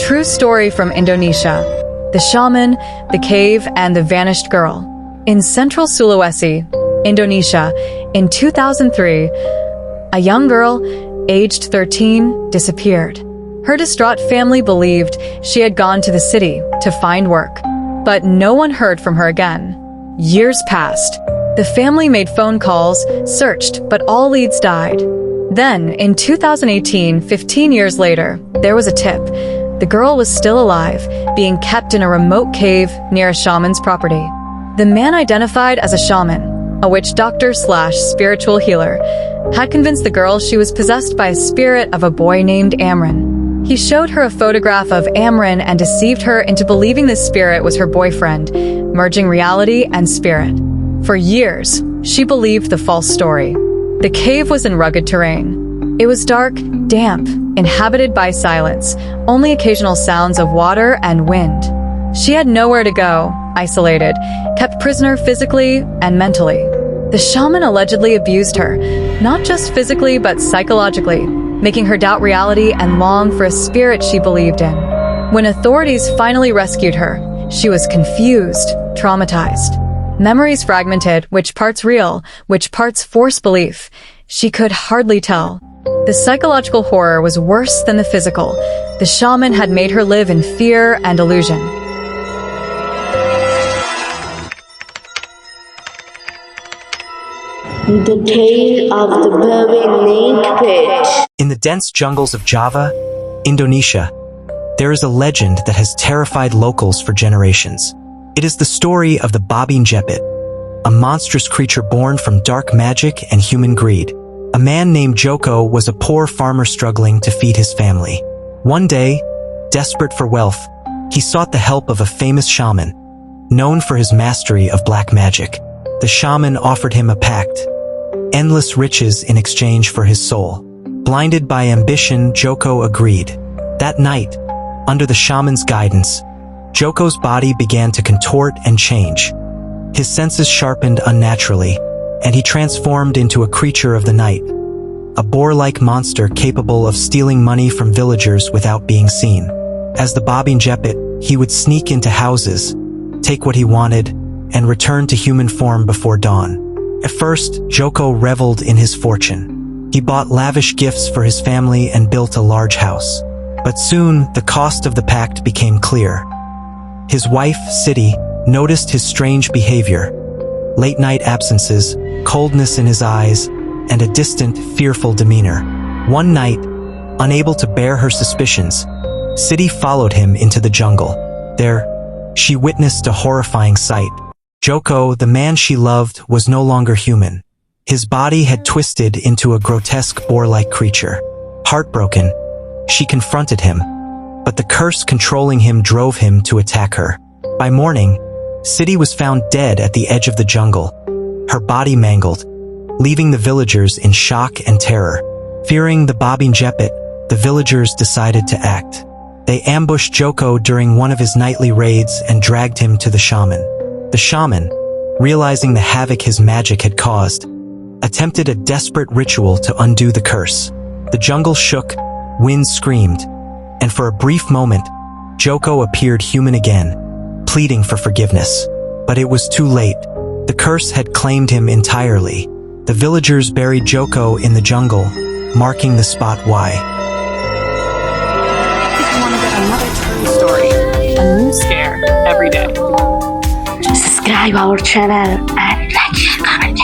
true story from Indonesia. The shaman, the cave, and the vanished girl. In central Sulawesi, Indonesia, in 2003, a young girl, aged 13, disappeared. Her distraught family believed she had gone to the city to find work, but no one heard from her again. Years passed. The family made phone calls, searched, but all leads died. Then, in 2018, 15 years later, there was a tip. The girl was still alive, being kept in a remote cave near a shaman's property. The man, identified as a shaman, a witch doctor/spiritual healer, had convinced the girl she was possessed by a spirit of a boy named Amran. He showed her a photograph of Amran and deceived her into believing the spirit was her boyfriend, merging reality and spirit. For years, she believed the false story. The cave was in rugged terrain. It was dark, damp, inhabited by silence, only occasional sounds of water and wind. She had nowhere to go, isolated, kept prisoner physically and mentally. The shaman allegedly abused her, not just physically but psychologically, making her doubt reality and long for a spirit she believed in. When authorities finally rescued her, she was confused, traumatized. Memories fragmented, which parts real, which parts forced belief. She could hardly tell. The psychological horror was worse than the physical. The shaman had made her live in fear and illusion. The Tale of the Burning Link Pit. In the dense jungles of Java, Indonesia, there is a legend that has terrified locals for generations. It is the story of the Babin Jepit, a monstrous creature born from dark magic and human greed. A man named Joko was a poor farmer struggling to feed his family. One day, desperate for wealth, he sought the help of a famous shaman, known for his mastery of black magic. The shaman offered him a pact, endless riches in exchange for his soul. Blinded by ambition, Joko agreed. That night, under the shaman's guidance, Joko's body began to contort and change. His senses sharpened unnaturally, and he transformed into a creature of the night, a boar-like monster capable of stealing money from villagers without being seen. As the Babin Jepit, he would sneak into houses, take what he wanted, and return to human form before dawn. At first, Joko reveled in his fortune. He bought lavish gifts for his family and built a large house. But soon, the cost of the pact became clear. His wife, Siti, noticed his strange behavior. Late-night absences, coldness in his eyes, and a distant, fearful demeanor. One night, unable to bear her suspicions, Siti followed him into the jungle. There, she witnessed a horrifying sight. Joko, the man she loved, was no longer human. His body had twisted into a grotesque boar-like creature. Heartbroken, she confronted him, but the curse controlling him drove him to attack her. By morning, Siti was found dead at the edge of the jungle, her body mangled, leaving the villagers in shock and terror. Fearing the Babin Jepit, the villagers decided to act. They ambushed Joko during one of his nightly raids and dragged him to the shaman. The shaman, realizing the havoc his magic had caused, attempted a desperate ritual to undo the curse. The jungle shook, winds screamed, and for a brief moment, Joko appeared human again, pleading for forgiveness. But it was too late. The curse had claimed him entirely. The villagers buried Joko in the jungle, marking the spot why. If you want to get another true story, a new scare every day. Subscribe our channel and like, share, comment.